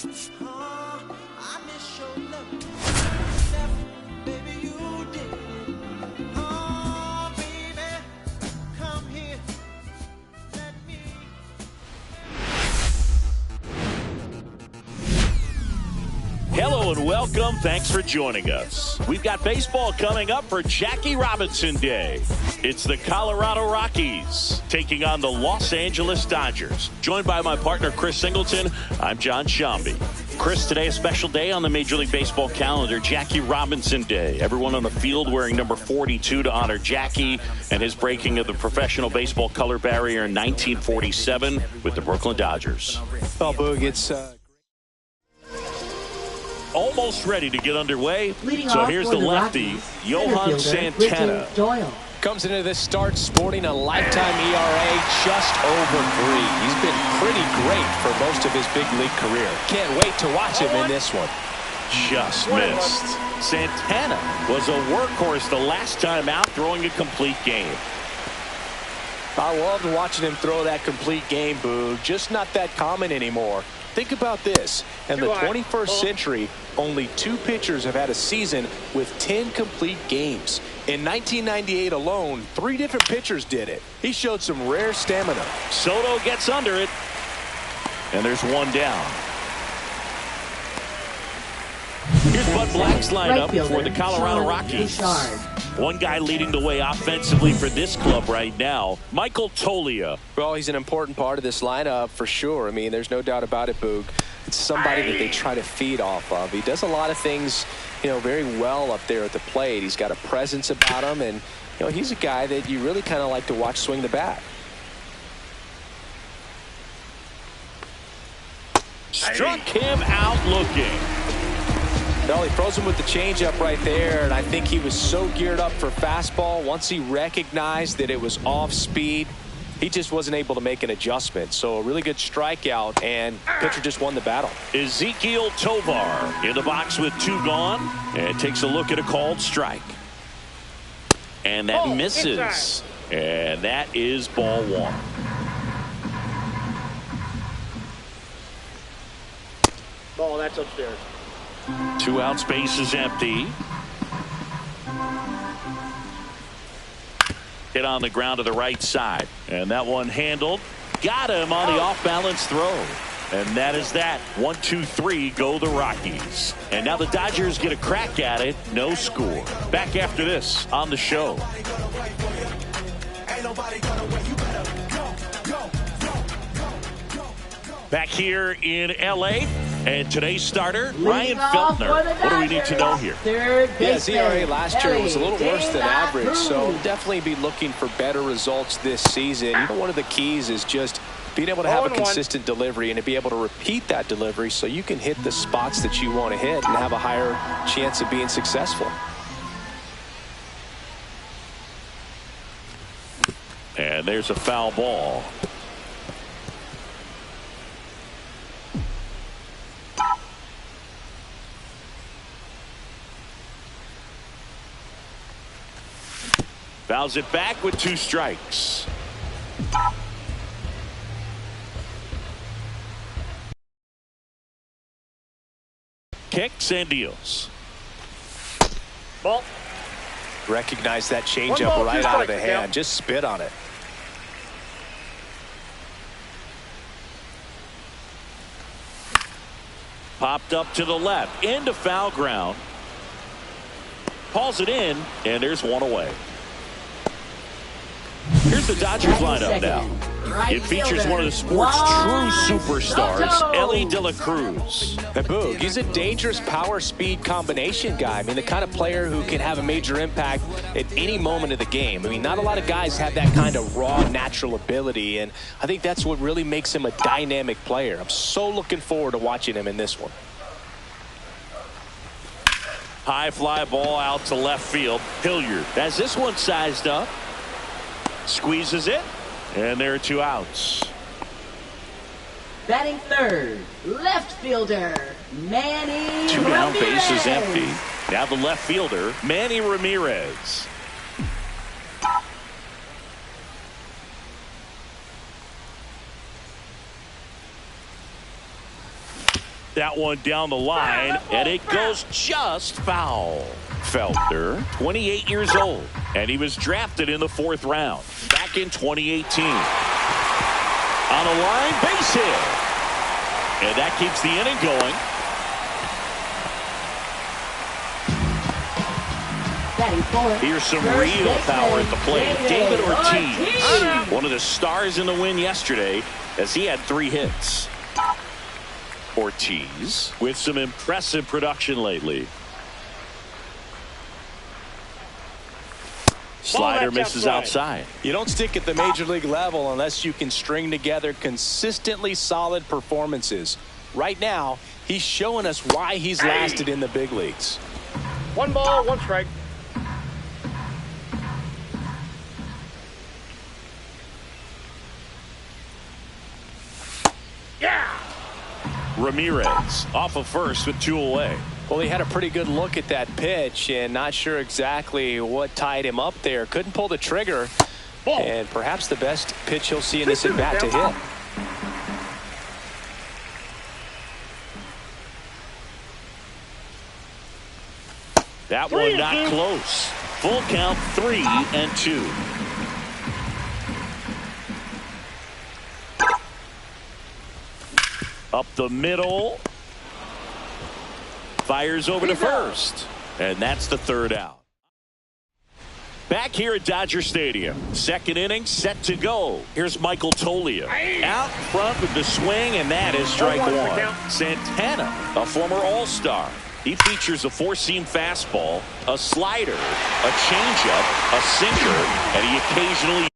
I miss your love. Baby, you did. Oh, baby, come here. Let me. Hello and welcome. Thanks for joining us. We've got baseball coming up for Jackie Robinson Day. It's the Colorado Rockies taking on the Los Angeles Dodgers. Joined by my partner, Chris Singleton, I'm John Shambi. Chris, today a special day on the Major League Baseball calendar, Jackie Robinson Day. Everyone on the field wearing number 42 to honor Jackie and his breaking of the professional baseball color barrier in 1947 with the Brooklyn Dodgers. Well, Boog, it's almost ready to get underway. Leading so off here's for the lefty, Rockies, Johan Santana. Doyle. comes into this start sporting a lifetime ERA just over 3. He's been pretty great for most of his big league career. Can't wait to watch him in this one. Just missed. Santana was a workhorse the last time out, throwing a complete game. I loved watching him throw that complete game, Boog. Just not that common anymore. Think about this. In the 21st century, only 2 pitchers have had a season with 10 complete games. In 1998 alone, 3 different pitchers did it. He showed some rare stamina. Soto gets under it. And there's one down. Here's Bud Black's lineup for the Colorado Rockies. One guy leading the way offensively for this club right now, Michael Toglia. Well, he's an important part of this lineup for sure. I mean, there's no doubt about it, Boog. It's somebody that they try to feed off of. He does a lot of things, very well up there at the plate. He's got a presence about him, and, he's a guy that you really kind of like to watch swing the bat. Struck him out looking. Well, he throws him with the changeup right there, and I think he was so geared up for fastball. Once he recognized that it was off speed, he just wasn't able to make an adjustment. So a really good strikeout, and pitcher just won the battle. Ezekiel Tovar in the box with 2 gone, and takes a look at a called strike. And that misses. And that is ball 1. Ball, that's upstairs. 2 outs, base is empty. Hit on the ground to the right side. And that one handled. Got him on the off-balance throw. And that is that. 1, 2, 3, go the Rockies. And now the Dodgers get a crack at it. No score. Back after this on the show. Back here in L.A. and today's starter, Ryan Feltner. What do we need to know here? His ERA last year was a little worse than average, so definitely be looking for better results this season. One of the keys is just being able to have a consistent delivery and to be able to repeat that delivery so you can hit the spots that you want to hit and have a higher chance of being successful. And there's a foul ball. Fouls it back with 2 strikes. Kicks and deals. Ball. Recognize that changeup right out of the hand. Just spit on it. Popped up to the left into foul ground. Hauls it in, and there's one away. Here's the Dodgers lineup now. It features one of the sport's true superstars, Ellie De La Cruz. And Boog, he's a dangerous power-speed combination guy. I mean, the kind of player who can have a major impact at any moment of the game. I mean, not a lot of guys have that kind of raw, natural ability, and I think that's what really makes him a dynamic player. I'm so looking forward to watching him in this one. High fly ball out to left field. Hilliard has this one sized up. Squeezes it, and there are 2 outs. Batting third, left fielder, Manny 2 down, Ramirez. base is empty. Now the left fielder, Manny Ramirez. That one down the line, and it goes just foul. Felder, 28 years old, and he was drafted in the 4th round back in 2018. On a line, base hit. And that keeps the inning going. Here's some real power at the plate. David Ortiz, one of the stars in the win yesterday, as he had 3 hits. Ortiz with some impressive production lately. Slider misses outside. You don't stick at the major league level unless you can string together consistently solid performances. Right now, he's showing us why he's lasted in the big leagues. 1 ball, 1 strike. Yeah. Ramirez off of first with 2 away. Well, he had a pretty good look at that pitch and not sure exactly what tied him up there. Couldn't pull the trigger. Ball. And perhaps the best pitch he'll see in this at bat to hit. That one not close. Full count, 3-2. Up the middle. Fires over to first. And that's the 3rd out. Back here at Dodger Stadium. 2nd inning set to go. Here's Michael Toglia. Out front with the swing, and that is strike 1. Santana, a former All-Star. He features a 4-seam fastball, a slider, a changeup, a sinker, and he occasionally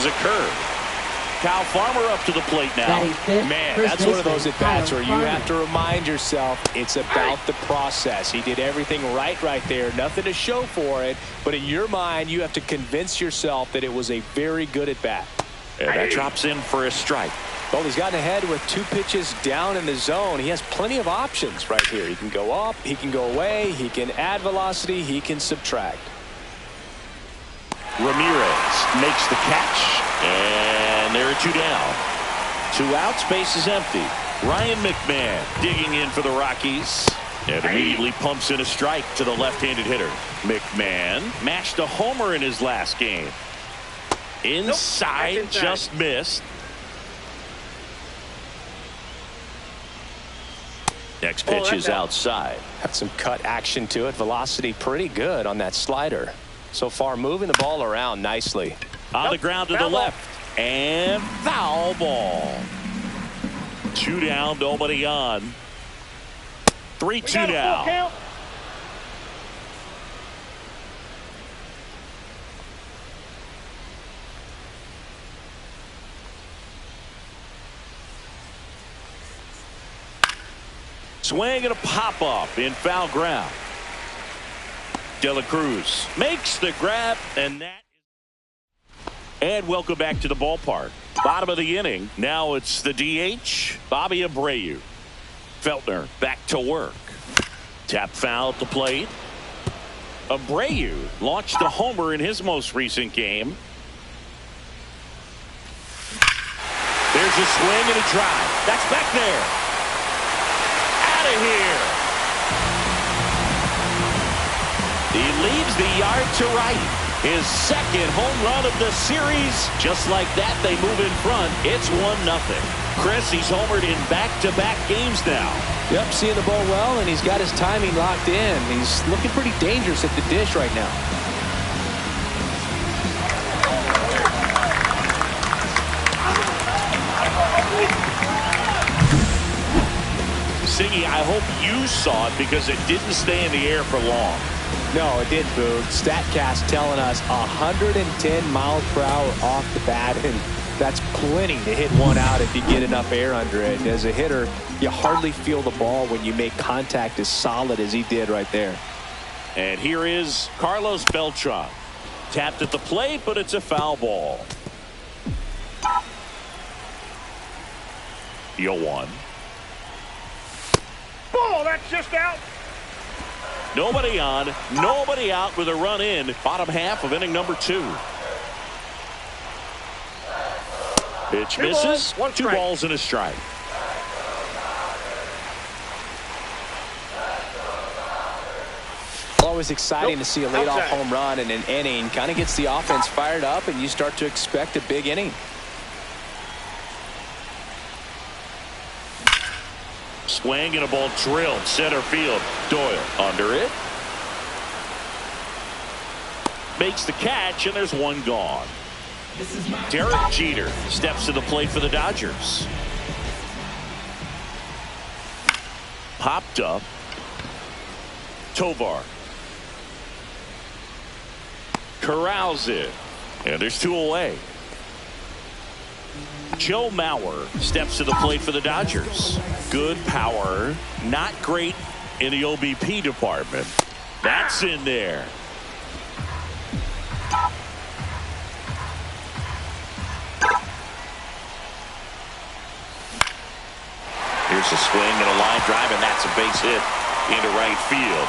is a curve. Kyle Farmer up to the plate now. Man, that's one of those at-bats where you have to remind yourself it's about the process. He did everything right there. Nothing to show for it. But in your mind, you have to convince yourself that it was a very good at-bat. And that drops in for a strike. Well, he's gotten ahead with 2 pitches down in the zone. He has plenty of options right here. He can go up, he can go away, he can add velocity, he can subtract. Ramirez makes the catch, and there are 2 down. 2 outs, base is empty. Ryan McMahon digging in for the Rockies, and immediately pumps in a strike to the left-handed hitter. McMahon mashed a homer in his last game. Inside, just missed. Next pitch is outside. Got some cut action to it. Velocity pretty good on that slider. So far moving the ball around nicely. On the ground to the left. And foul ball. 2 down, nobody on. 3-2 now. Swing and a pop-up in foul ground. De La Cruz makes the grab, and welcome back to the ballpark. Bottom of the inning. Now it's the DH, Bobby Abreu. Feltner back to work. Tap foul at the plate. Abreu launched a homer in his most recent game. There's a swing and a drive. That's back there. Out of here. He leaves the yard to right. His second home run of the series. Just like that, they move in front. It's 1-0. Chris, he's homered in back-to-back games now. Yep, seeing the ball well, and he's got his timing locked in. He's looking pretty dangerous at the dish right now. Siggy, I hope you saw it because it didn't stay in the air for long. No, it did, Boog. StatCast telling us 110 miles per hour off the bat, and that's plenty to hit one out if you get enough air under it. As a hitter, you hardly feel the ball when you make contact as solid as he did right there. And here is Carlos Beltran. Tapped at the plate, but it's a foul ball. 0-1. Ball, that's just out. Nobody on, nobody out with a run in. Bottom half of inning number 2. Pitch misses. 2 balls and a strike. Always exciting to see a leadoff home run in an inning. Kind of gets the offense fired up, and you start to expect a big inning. Swing and a ball drilled center field. Doyle under it. Makes the catch, and there's 1 gone. Derek Jeter steps to the plate for the Dodgers. Popped up. Tovar. Corrals it. And there's 2 away. Joe Mauer steps to the plate for the Dodgers. Good power. Not great in the OBP department. That's in there. Here's a swing and a line drive, and that's a base hit into right field.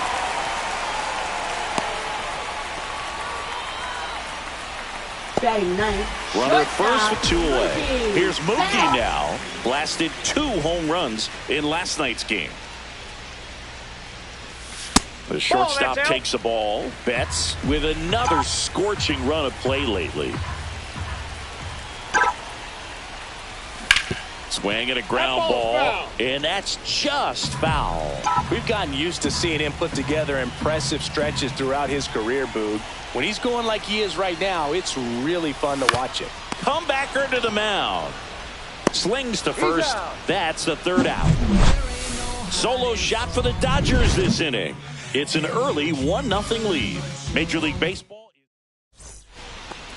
Batting ninth. Runner at first with 2 away. Here's Mookie now. Blasted 2 home runs in last night's game. The shortstop takes the ball. Betts with another scorching run of play lately. Swing and a ground ball, and that's just foul. We've gotten used to seeing him put together impressive stretches throughout his career, Boog. When he's going like he is right now, it's really fun to watch it. Comebacker to the mound. Slings to first. That's the 3rd out. Solo shot for the Dodgers this inning. It's an early 1-0 lead. Major League Baseball.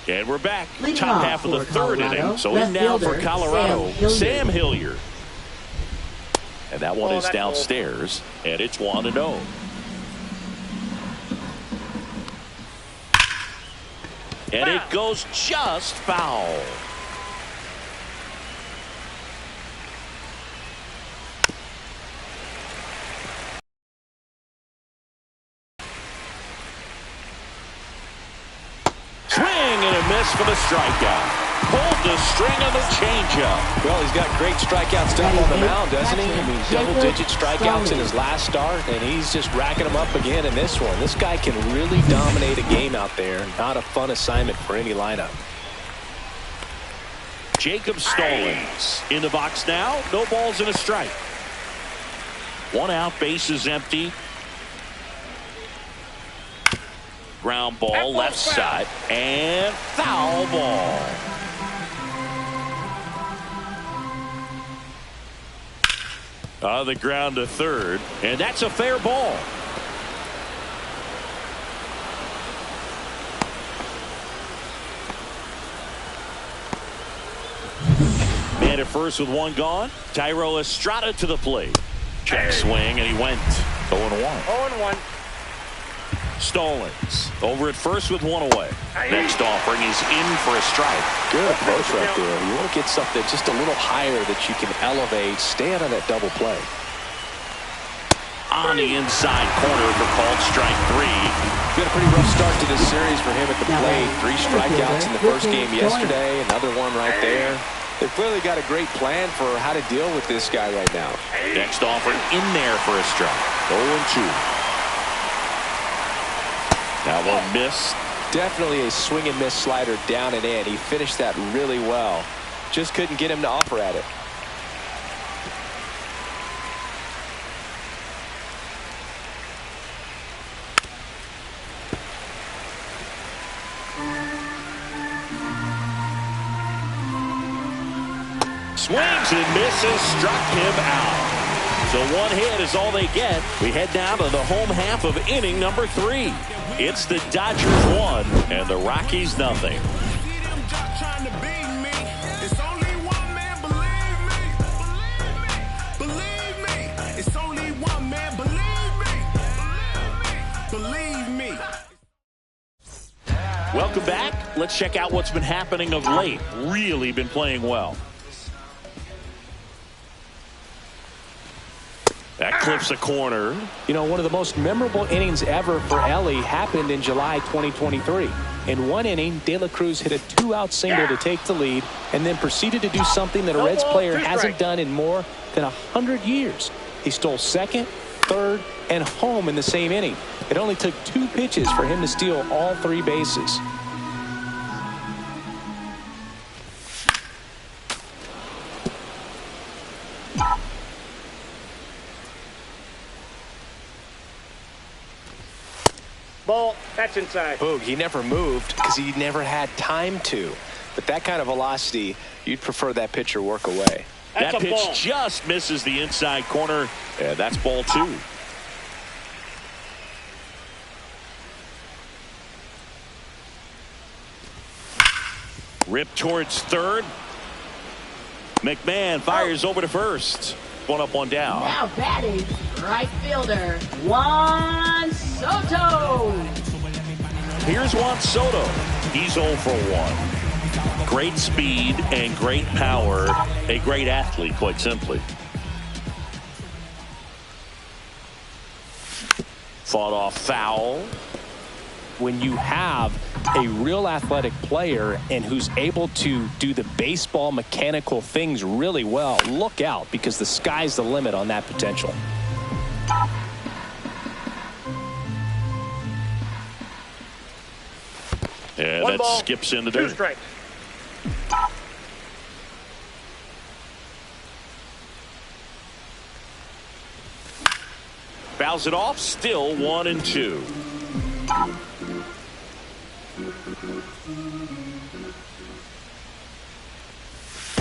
And we're back. Leading Top off half of the for third Colorado, inning. So left in now for fielder, Colorado, Sam Sam Hilliard. And that one is that's downstairs. And it's 1-0. And it goes just foul. Swing and a miss for the strikeout. Pulled the string of the changeup. Well, he's got great strikeout stuff on the mound, doesn't he? I mean, double-digit strikeouts in his last start, and he's just racking them up again in this one. This guy can really dominate a game out there. Not a fun assignment for any lineup. Jacob Stallings in the box now. No balls and a strike. One out, base is empty. Ground ball left side and foul ball. The ground to third, and that's a fair ball. Man at first with one gone. Tyro Estrada to the plate. Check swing, and he went 0-1. 0-1. Stallings over at first with one away. Next offering is in for a strike. Good approach right there. You want to get something just a little higher that you can elevate. Stay out of that double play. On the inside corner for called strike 3. Been a pretty rough start to this series for him at the plate. 3 strikeouts in the first game yesterday. Another one right there. They've clearly got a great plan for how to deal with this guy right now. Next offering in there for a strike. 0-2. That one missed. Definitely a swing and miss slider down and in. He finished that really well. Just couldn't get him to offer at it. Swings and misses, struck him out. So one hit is all they get. We head down to the home half of inning number 3. It's the Dodgers 1 and the Rockies nothing. Welcome back. Let's check out what's been happening of late. Really been playing well. That clips a corner. You know, one of the most memorable innings ever for Ellie happened in July 2023. In one inning, De La Cruz hit a 2-out single to take the lead and then proceeded to do something that a Reds player hasn't done in more than 100 years. He stole second, third, and home in the same inning. It only took 2 pitches for him to steal all 3 bases. Ball. That's inside. Boog, he never moved because he never had time to. But that kind of velocity, you'd prefer that pitcher work away. That pitch just misses the inside corner. And that's ball 2. Rip towards third. McMahon fires over to first. One up, one down. Now batting, right fielder, Juan Soto. Here's Juan Soto. He's 0 for 1. Great speed and great power. A great athlete, quite simply. Fought off foul. When you have a real athletic player and who's able to do the baseball mechanical things really well, look out, because the sky's the limit on that potential. And One that ball, skips into 2 dirt. strikes. Fouls it off, still 1-2.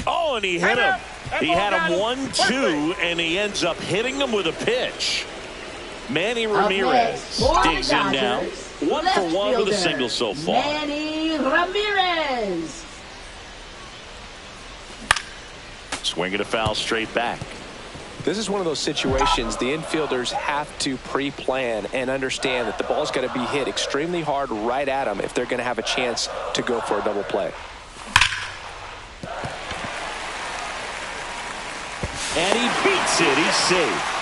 Oh, and he hit him. He had him 1-2, and he ends up hitting him with a pitch. Manny Ramirez digs in now. 1 for 1 with a single so far. Manny Ramirez. Swing and a foul straight back. This is one of those situations the infielders have to pre-plan and understand that the ball's got to be hit extremely hard right at them if they're going to have a chance to go for a double play. And he beats it. He's safe.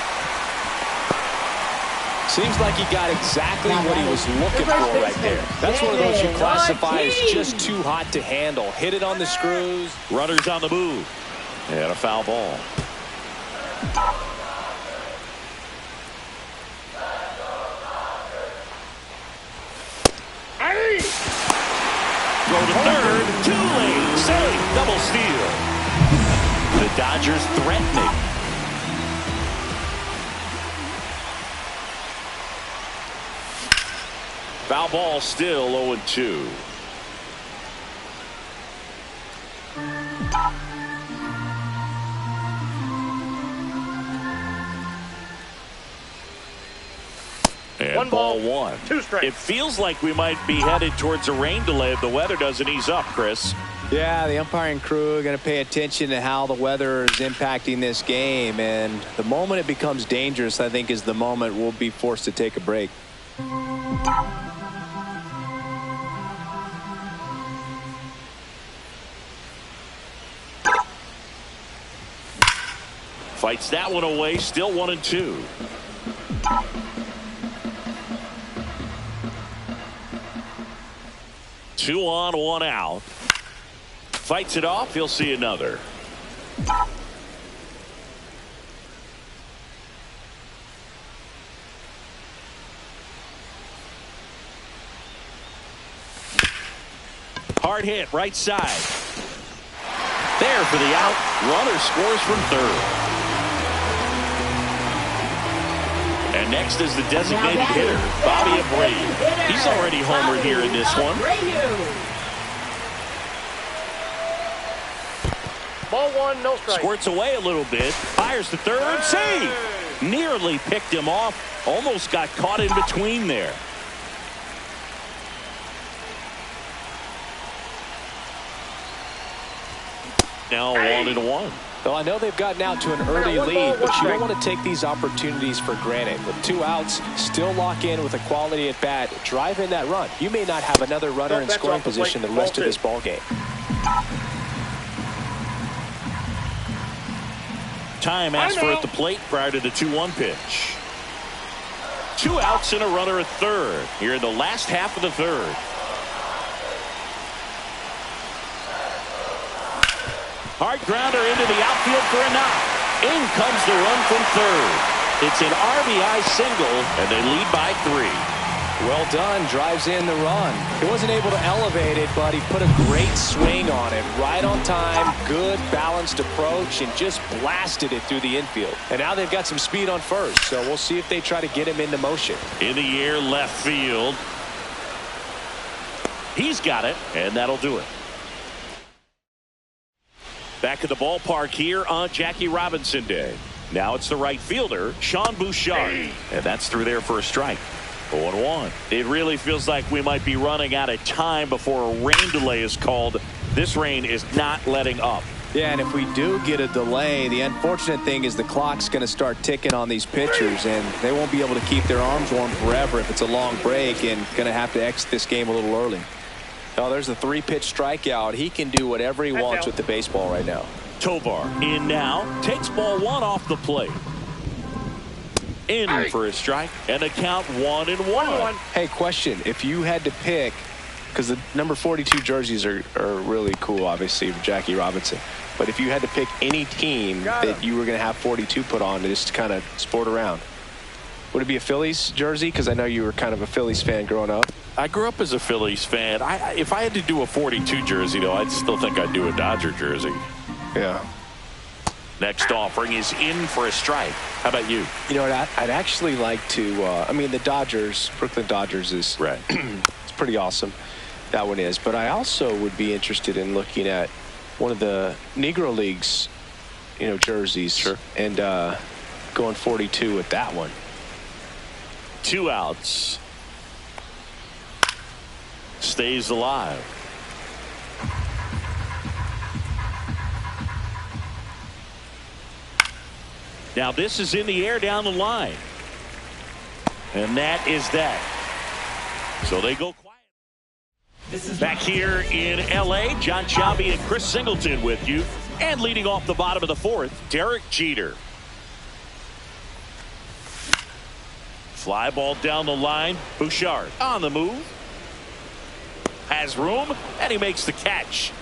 Seems like he got exactly what he was looking for right there. That's one of those you classify as just too hot to handle. Hit it on the screws. Runners on the move. And a foul ball. Throw to third. Too late. Safe. Double steal. The Dodgers threatening. Foul ball, still 0-2. And One ball, one. 2 strikes. It feels like we might be headed towards a rain delay if the weather doesn't ease up, Chris. Yeah, the umpiring crew are going to pay attention to how the weather is impacting this game. And the moment it becomes dangerous, I think, is the moment we'll be forced to take a break. Fights that one away, still 1-2. Two on, one out. Fights it off, he'll see another. Hard hit, right side. There for the out. Runner scores from third. And next is the designated hitter, Bobby Abreu. He's already homered here in this one. Ball 1, no strike. Squirts away a little bit. Fires to third. Save! Nearly picked him off. Almost got caught in between there. Now 1-1. Well, I know they've gotten out to an early lead, but you don't want to take these opportunities for granted. With 2 outs, still lock in with a quality at bat, drive in that run. You may not have another runner in scoring position the rest of this ball game. Time asked for at the plate prior to the 2-1 pitch. 2 outs and a runner at third here in the last half of the third. Hard grounder into the outfield for a knock. In comes the run from third. It's an RBI single, and they lead by 3. Well done. Drives in the run. He wasn't able to elevate it, but he put a great swing on it. Right on time. Good balanced approach, and just blasted it through the infield. And now they've got some speed on first, so we'll see if they try to get him into motion. In the air, left field. He's got it, and that'll do it. Back at the ballpark here on Jackie Robinson Day. Now it's the right fielder, Sean Bouchard. And that's through there for a strike. 0-1. It really feels like we might be running out of time before a rain delay is called. This rain is not letting up. Yeah, and if we do get a delay, the unfortunate thing is the clock's going to start ticking on these pitchers, and they won't be able to keep their arms warm forever if it's a long break, and going to have to exit this game a little early. Oh, there's a 3-pitch strikeout. He can do whatever he wants with the baseball right now. Tovar in now, takes ball 1 off the plate. In for a strike, and a count 1-1. Hey, question. If you had to pick, because the number 42 jerseys are really cool, obviously, for Jackie Robinson. But if you had to pick any team that you were going to have 42 put on to just kind of sport around, would it be a Phillies jersey? Because I know you were kind of a Phillies fan growing up. I grew up as a Phillies fan. If I had to do a 42 jersey, though, I'd still think I'd do a Dodger jersey. Yeah. Next offering is in for a strike. How about you? You know what? I'd actually like to. I mean, the Dodgers, Brooklyn Dodgers is right. It's pretty awesome. That one is. But I also would be interested in looking at one of the Negro Leagues, jerseys. Sure. And going 42 with that one. 2 outs. Stays alive. Now this is in the air down the line. And that is that. So they go quiet. Back here in L.A., John Chauby and Chris Singleton with you. And leading off the bottom of the fourth, Derek Jeter. Fly ball down the line. Bouchard on the move. Has room, and he makes the catch.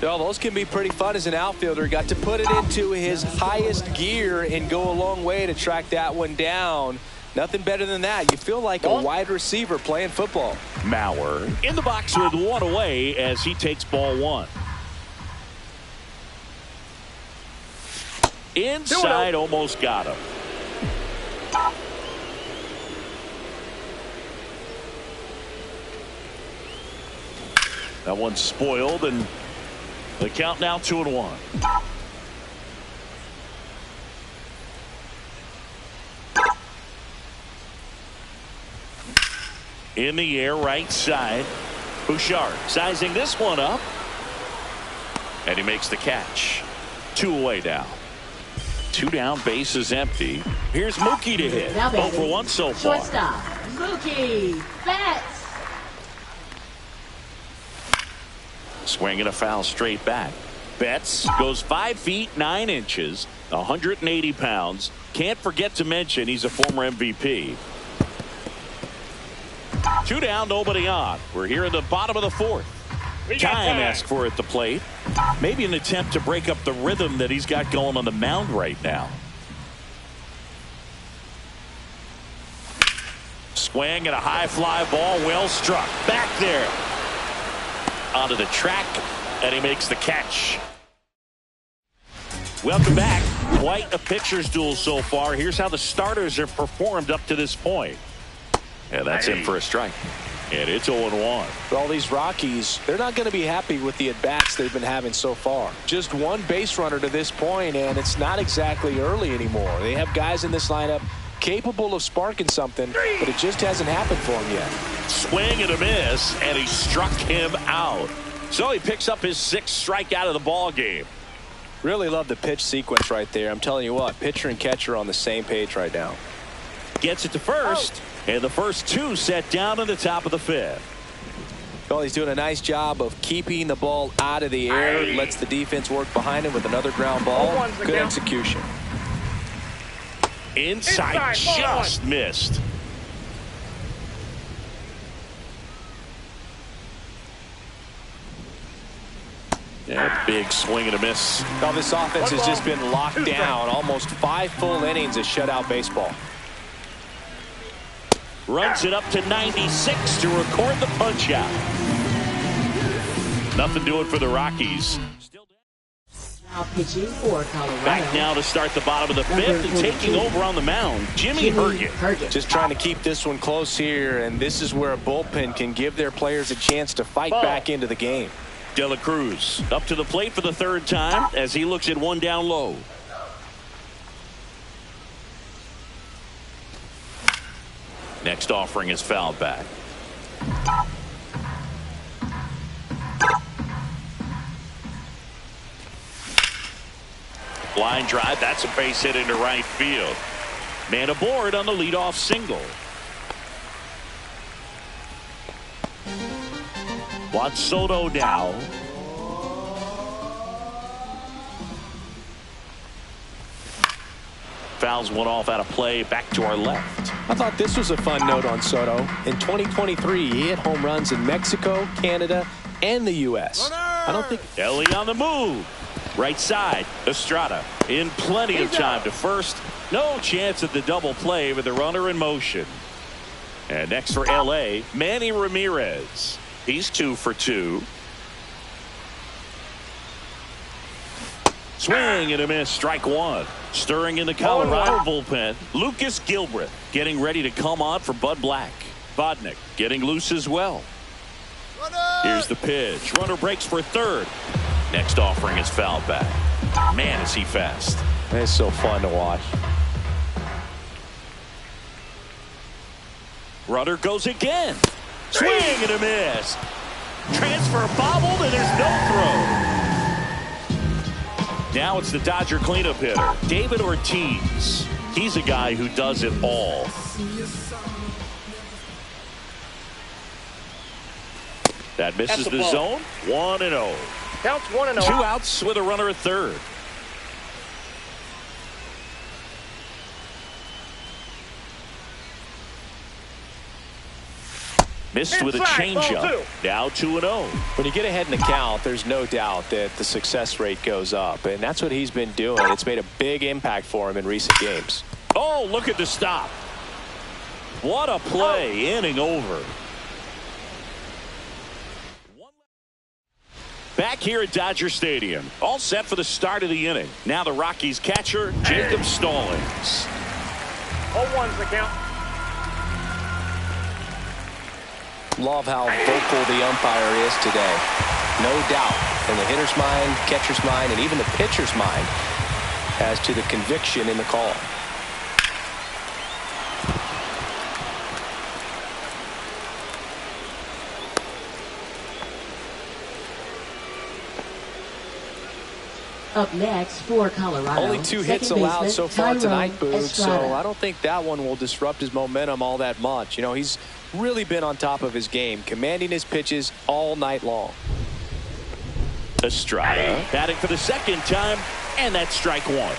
Well, those can be pretty fun as an outfielder. Got to put it into his highest gear and go a long way to track that one down. Nothing better than that. You feel like a wide receiver playing football. Mauer in the box with one away as he takes ball one. Inside, almost got him. That one's spoiled, and the count now 2-1. In the air, right side. Bouchard sizing this one up. And he makes the catch. 2 away now. 2 down, base is empty. Here's Mookie to hit. 0 for 1 so far. Shortstop, Mookie Betts. Swinging a foul straight back. Betts goes 5 feet 9 inches, 180 pounds. Can't forget to mention he's a former MVP. 2 down, nobody on. We're here in the bottom of the fourth. Time asked for at the plate. Maybe an attempt to break up the rhythm that he's got going on the mound right now. Swing and a high fly ball, well struck. Back there. Onto the track, and he makes the catch. Welcome back. Quite a pitcher's duel so far. Here's how the starters have performed up to this point. And that's in for a strike. And it's 0-1. For all these Rockies, they're not going to be happy with the at-bats they've been having so far. Just one base runner to this point, and it's not exactly early anymore. They have guys in this lineup capable of sparking something, but it just hasn't happened for him yet. Swing and a miss, and he struck him out. So he picks up his 6th strikeout of the ball game. Really love the pitch sequence right there. I'm telling you what, pitcher and catcher are on the same page right now. Gets it to first, and the first 2 set down in the top of the 5th. Well, he's doing a nice job of keeping the ball out of the air. Lets the defense work behind him with another ground ball. Good execution. Inside, just missed. Yeah, big swing and a miss. Now this offense has just been locked down. Almost 5 full innings of shutout baseball. Runs it up to 96 to record the punch out. Nothing doing for the Rockies. Now pitching for Colorado. Back now to start the bottom of the 5th and taking over on the mound, Jimmy Herget. Just trying to keep this one close here, and this is where a bullpen can give their players a chance to fight back into the game. De La Cruz up to the plate for the 3rd time as he looks at 1 down low. Next offering is fouled back. Line drive, that's a base hit into right field. Man aboard on the leadoff single. Juan Soto now. Fouls one off out of play, back to our left. I thought this was a fun note on Soto. In 2023, he hit home runs in Mexico, Canada, and the U.S. I don't think... Ellie on the move. Right side, Estrada in plenty of time to first. No chance at the double play with the runner in motion. And next for L.A., Manny Ramirez. He's 2 for 2. Swing and a miss, strike 1. Stirring in the Colorado bullpen, Lucas Gilbreth getting ready to come on for Bud Black. Vodnik getting loose as well. Here's the pitch. Runner breaks for 3rd. Next offering is fouled back. Man, is he fast. It's so fun to watch. Runner goes again. Swing and a miss. Transfer bobbled, and there's no throw. Now it's the Dodger cleanup hitter, David Ortiz. He's a guy who does it all. That misses the zone. 1-0. Counts 1-0. 2 outs with a runner at third. Missed with a changeup. Now 2-0. When you get ahead in the count, there's no doubt that the success rate goes up, and that's what he's been doing. It's made a big impact for him in recent games. Oh, look at the stop. What a play. Inning over. Back here at Dodger Stadium, all set for the start of the inning. Now the Rockies catcher, Jacob Stallings. 0-1's the count. Love how vocal the umpire is today. No doubt in the hitter's mind, catcher's mind, and even the pitcher's mind as to the conviction in the call. Up next for Colorado. Only 2 hits allowed so far tonight, Boog, so I don't think that one will disrupt his momentum all that much. You know, he's really been on top of his game, commanding his pitches all night long. Estrada batting for the second time, and that's strike 1.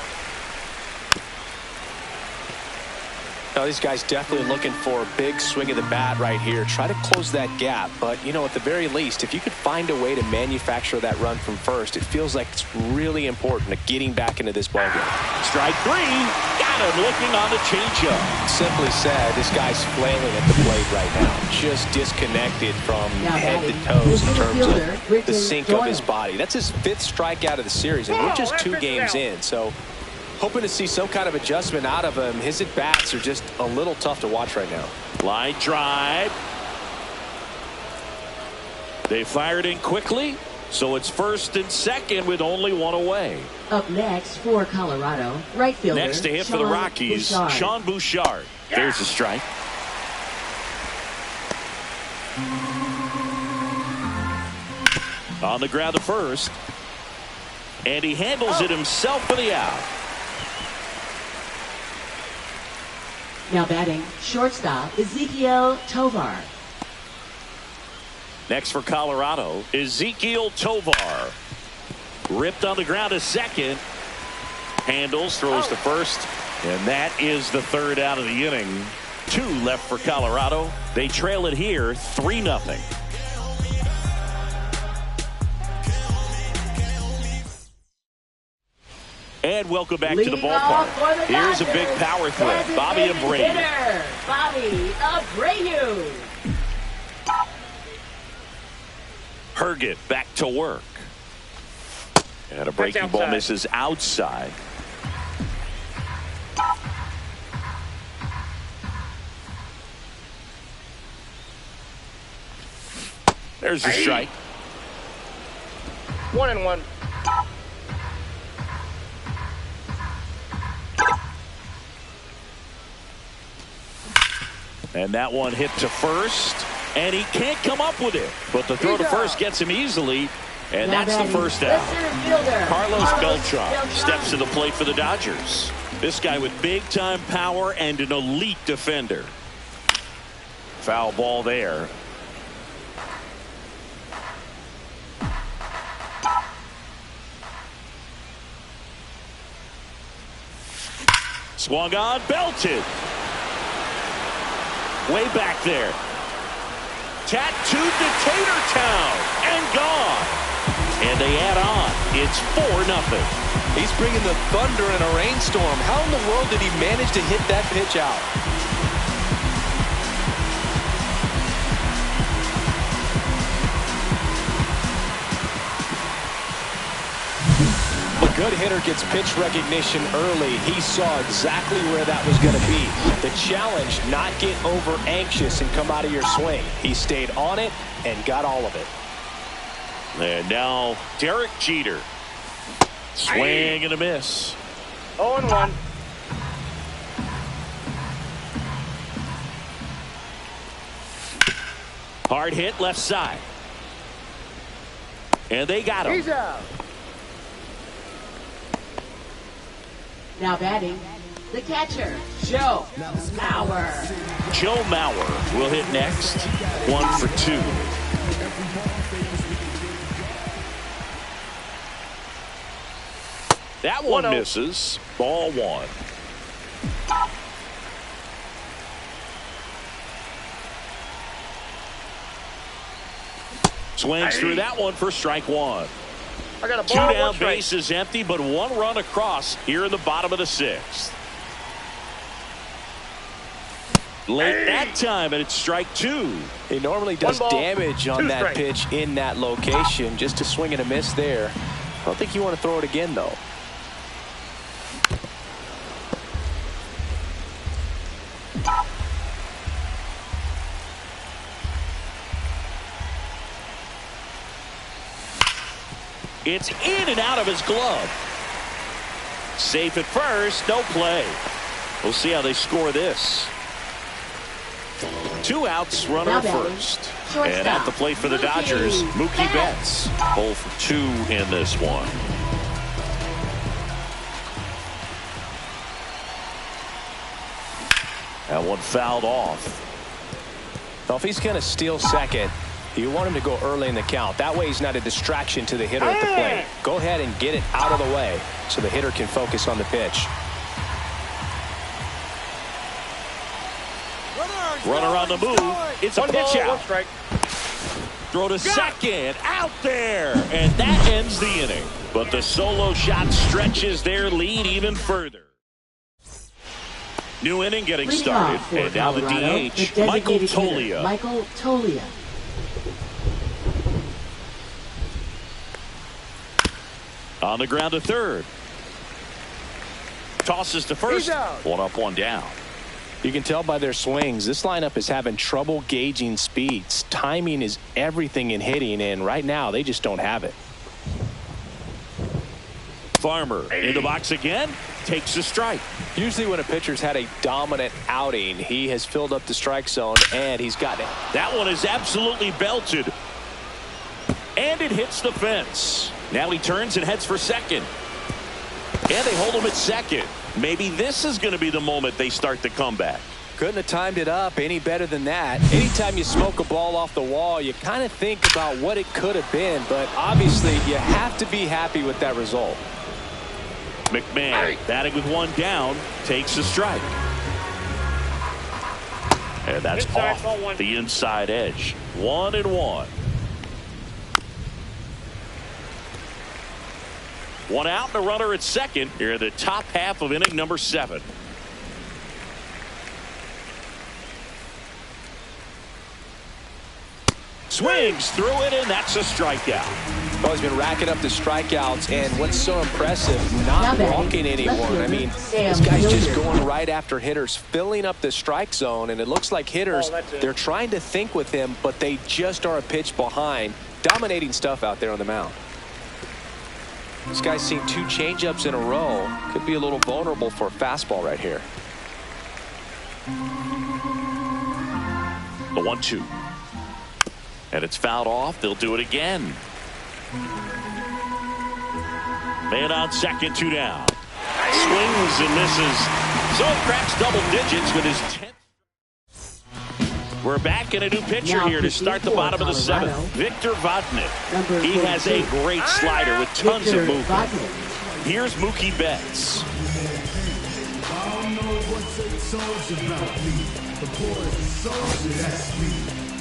Now, these guys definitely looking for a big swing of the bat right here. Try to close that gap. But, you know, at the very least, if you could find a way to manufacture that run from first, it feels like it's really important to getting back into this ballgame. Strike 3. Got him looking on the changeup. Simply said, this guy's flailing at the plate right now. Just disconnected from head to toes in terms of the sink of his body. That's his 5th strikeout of the series, and we're just 2 games in. So hoping to see some kind of adjustment out of him. His at-bats are just a little tough to watch right now. Line drive. They fired in quickly, so it's first and second with only 1 away. Up next for Colorado, right fielder. Next to hit for the Rockies, Sean Bouchard. There's a strike. On the ground to first. And he handles it himself for the out. Now batting, shortstop, Ezekiel Tovar. Next for Colorado, Ezekiel Tovar. Ripped on the ground to second. Handles, throws to first. And that is the 3rd out of the inning. 2 left for Colorado. They trail it here 3-0. And welcome back to the ballpark. Here's a big power threat. Bobby Abreu. Bobby Abreu. Herget back to work. And a breaking ball misses outside. There's a strike. 1-1. And that one hit to first, and he can't come up with it. But the throw to first gets him easily, and that's the first out. Carlos Beltran steps to the plate for the Dodgers. This guy with big-time power and an elite defender. Foul ball there. Swung on, belted. Way back there. Tattooed to Tatertown and gone. And they add on. It's 4-0. He's bringing the thunder in a rainstorm. How in the world did he manage to hit that pitch out? A good hitter gets pitch recognition early. He saw exactly where that was going to be. The challenge, not get over anxious and come out of your swing. He stayed on it and got all of it. And now Derek Jeter. Swing and a miss. 0-1. Hard hit left side. And they got him. He's out. Now batting, the catcher, Joe Mauer. Joe Mauer will hit next. 1 for 2. That one misses. Ball 1. Swings through that one for strike 1. I got a 2 ball, down, 1 base strike. is empty, but 1 run across here in the bottom of the 6th. Late that time, and it's strike 2. He normally does 1 ball, damage on 2 that strikes. pitch in that location. Just a swing and a miss there. I don't think you want to throw it again, though. It's in and out of his glove. Safe at first, no play. We'll see how they score this. 2 outs, runner at first. And at the plate for the Dodgers, Mookie Betts. 0 for 2 in this one. That one fouled off. Now, if he's going to steal second, you want him to go early in the count. That way he's not a distraction to the hitter at the plate. Go ahead and get it out of the way so the hitter can focus on the pitch. Runner on the move. It's a 1 pitch ball, 1 out. strike. Throw to second. Out there. And that ends the inning. But the solo shot stretches their lead even further. New inning getting started. And now the DH, Michael Toglia. Michael Toglia. On the ground to third. Tosses to first. He's out. 1 up, 1 down. You can tell by their swings, this lineup is having trouble gauging speeds. Timing is everything in hitting, and right now they just don't have it. Farmer in the box again. Takes a strike. Usually when a pitcher's had a dominant outing, he has filled up the strike zone, and he's gotten it. That one is absolutely belted. And it hits the fence. Now he turns and heads for second. And they hold him at second. Maybe this is going to be the moment they start the comeback. Couldn't have timed it up any better than that. Anytime you smoke a ball off the wall, you kind of think about what it could have been, but obviously you have to be happy with that result. McMahon batting with 1 down, takes a strike. And that's Inside, ball off 1. the inside edge. 1-1. 1 out and a runner at second here in the top half of inning number 7. Swings through it, and that's a strikeout. Well, he's been racking up the strikeouts, and what's so impressive, not walking anyone. I mean, this guy's just going right after hitters, filling up the strike zone, and it looks like hitters, they're trying to think with him, but they just are a pitch behind. Dominating stuff out there on the mound. This guy's seen 2 changeups in a row. Could be a little vulnerable for a fastball right here. The 1-2. And it's fouled off. They'll do it again. Man on second, 2 down. Swings and misses. So cracks double digits with his 10th. We're back in a new pitcher Now here to start the bottom of the 7th. Victor Vodnik. He has a great slider with tons of movement. Here's Mookie Betts. I don't know what they told you about me. The boys are soldiers, that's me.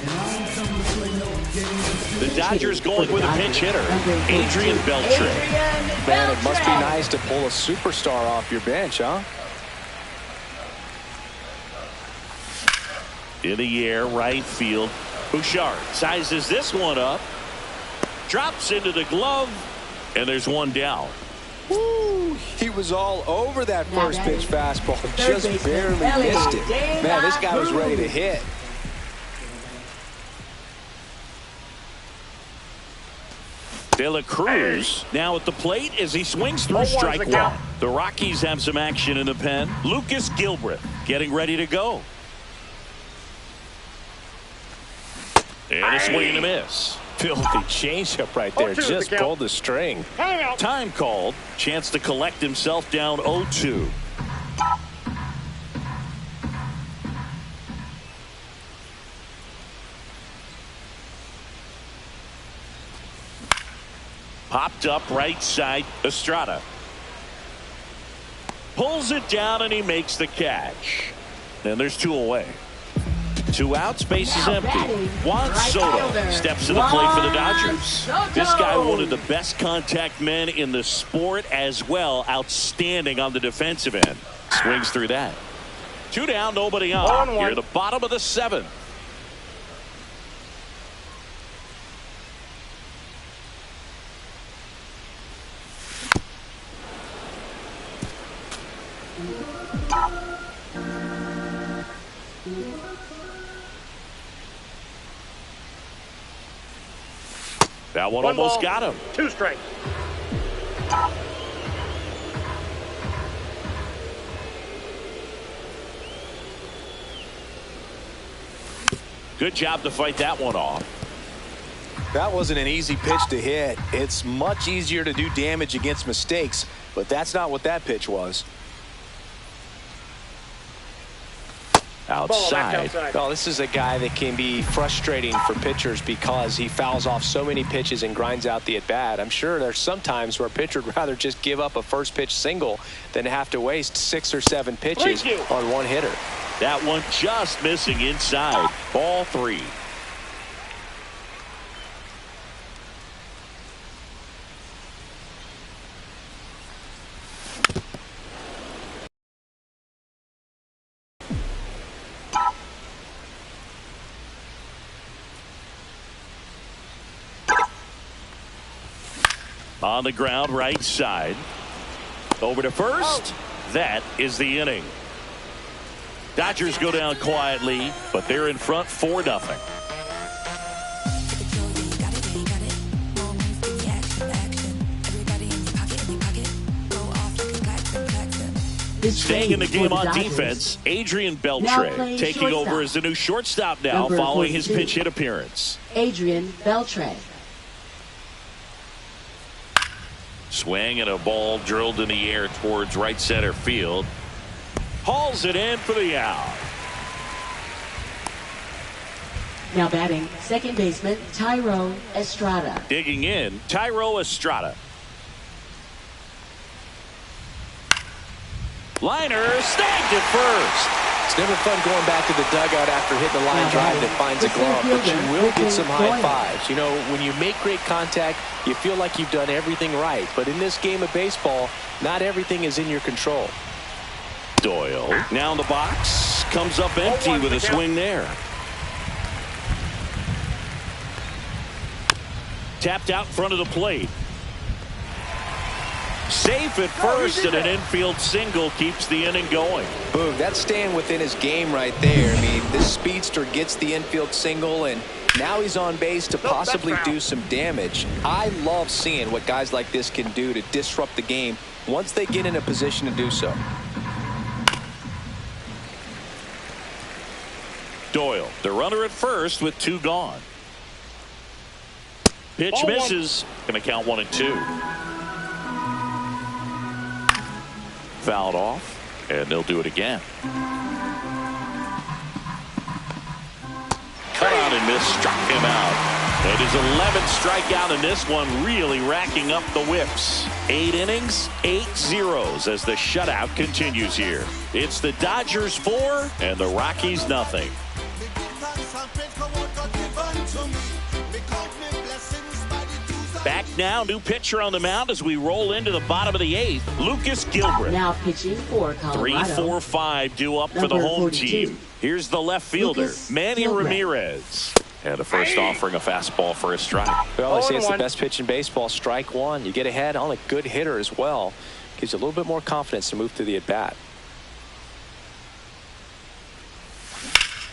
And I ain't coming to play no games. The Dodgers going with a pinch hitter, Adrian Beltre. Man, it must be nice to pull a superstar off your bench, huh? In the air, right field. Bouchard sizes this one up. Drops into the glove. And there's 1 down. Woo! He was all over that first pitch fastball. Just barely missed it. Man, this guy was ready to hit. De La Cruz now at the plate as he swings through strike 1. The Rockies have some action in the pen. Lucas Gilbreth getting ready to go. And a swing and a miss. Filthy changeup right there. 0-2 Just the count. pulled the string. Timeout. Time called. Chance to collect himself down 0-2. Popped up right side. Estrada pulls it down and he makes the catch. And there's 2 away. 2 outs, base is empty. Juan Soto steps to the plate for the Dodgers. This guy, one of the best contact men in the sport as well. Outstanding on the defensive end. Swings through that. 2 down, nobody on. Here at the bottom of the 7th. That one almost got him. 2 strikes. Good job to fight that one off. That wasn't an easy pitch to hit. It's much easier to do damage against mistakes, but that's not what that pitch was. Outside. Well, this is a guy that can be frustrating for pitchers because he fouls off so many pitches and grinds out the at-bat. I'm sure there's some times where a pitcher would rather just give up a first pitch single than have to waste 6 or 7 pitches on one hitter. That one just missing inside. Ball 3. On the ground, right side. Over to first. That is the inning. Dodgers go down quietly, but they're in front 4-0. Staying in the game on defense, Adrian Beltre taking over as the new shortstop now following his pinch hit appearance. Adrian Beltre. Swing and a ball drilled in the air towards right center field. Hauls it in for the out. Now batting, second baseman Thairo Estrada. Digging in, Thairo Estrada. Liner snagged at first. It's never fun going back to the dugout after hitting a line drive that finds a glove, but you will get some high fives. You know, when you make great contact, you feel like you've done everything right. But in this game of baseball, not everything is in your control. Doyle now in the box, comes up empty with a swing there. Tapped out in front of the plate. Safe at first, and an infield single keeps the inning going. Boog, that's staying within his game right there. I mean, this speedster gets the infield single, and now he's on base to possibly do some damage. I love seeing what guys like this can do to disrupt the game once they get in a position to do so. Doyle, the runner at first with 2 gone. Pitch misses. Going to count 1-2. Fouled off, and they'll do it again. Cut out and miss, struck him out. It is 11th strikeout in this one, really racking up the whips. 8 innings, 8 zeros as the shutout continues here. It's the Dodgers 4 and the Rockies nothing. Back now, new pitcher on the mound as we roll into the bottom of the 8th. Lucas Gilbert. Now pitching for Colorado. 3-4-5 due up for the home 42. team. Here's the left fielder, Lucas Manny Gilbert. Ramirez. And a first offering a fastball for a strike. Well, they say it's the best pitch in baseball. Strike one. You get ahead on a good hitter as well. Gives you a little bit more confidence to move through the at-bat.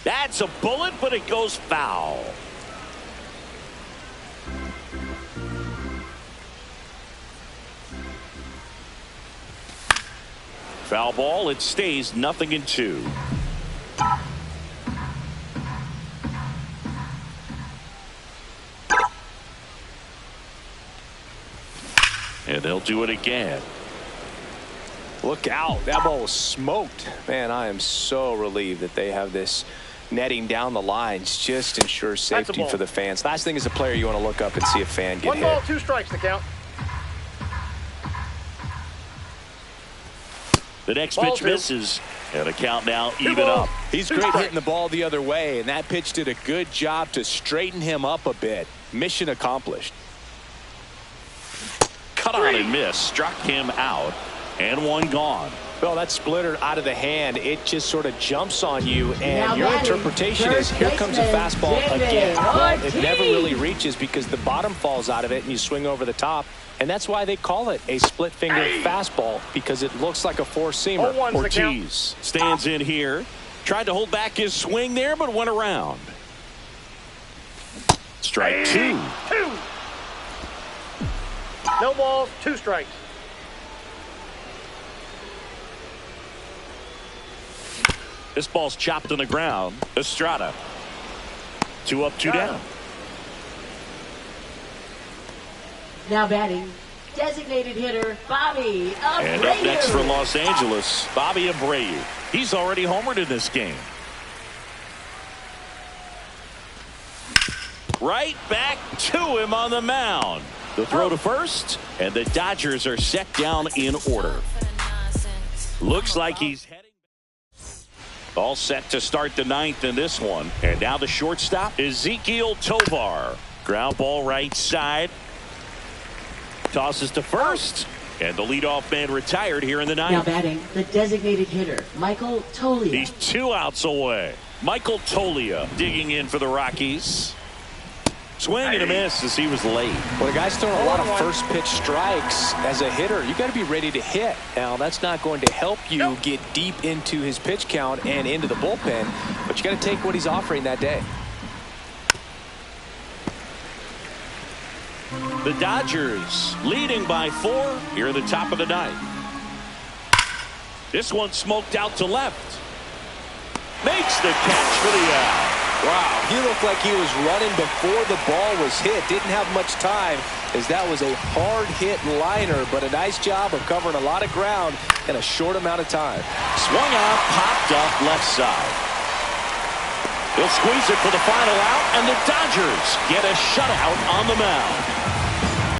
That's a bullet, but it goes foul. Foul ball. It stays 0-2. And they'll do it again. Look out. That ball was smoked. Man, I am so relieved that they have this netting down the lines. Just ensures safety for the fans. Last thing as a player, you want to look up and see a fan get hit. 1 ball, 2 strikes to count. The next Ball pitch 2. misses. And a count now 2 even balls, up. He's 2 great strikes. hitting the ball the other way, and that pitch did a good job to straighten him up a bit. Mission accomplished. Cut on and miss. Struck him out. And one gone. Well, that splitter out of the hand, it just sort of jumps on you, and Now your batting, interpretation is, third here comes a baseman, fastball David again. Well, it never Ortiz. really reaches because the bottom falls out of it, and you swing over the top. And that's why they call it a split-finger fastball, because it looks like a four-seamer. 0-1's the count. Ortiz stands in here. Tried to hold back his swing there, but went around. Strike 2. 2. No balls, 2 strikes. This ball's chopped on the ground. Estrada. 2 up, 2 down. Now batting, designated hitter Bobby Abreu. And up next for Los Angeles, Bobby Abreu. He's already homered in this game. Right back to him on the mound. The throw to first, and the Dodgers are set down in order. Looks like he's heading. All set to start the 9th in this one. And now the shortstop, Ezequiel Tovar. Ground ball right side. Tosses to first. And the leadoff man retired here in the 9th. Now batting, the designated hitter Michael Tolia. He's 2 outs away. Michael Tolia digging in for the Rockies. Swing and a miss as he was late. When a guy's throwing a lot of first pitch strikes as a hitter, you got to be ready to hit. Now, that's not going to help you get deep into his pitch count and into the bullpen, but you got to take what he's offering that day. The Dodgers leading by 4 here at the top of the 9th. This one smoked out to left. Makes the catch for the out. Wow, he looked like he was running before the ball was hit. Didn't have much time as that was a hard hit liner, but a nice job of covering a lot of ground in a short amount of time. Swung out, popped up left side. He'll squeeze it for the final out, and the Dodgers get a shutout on the mound.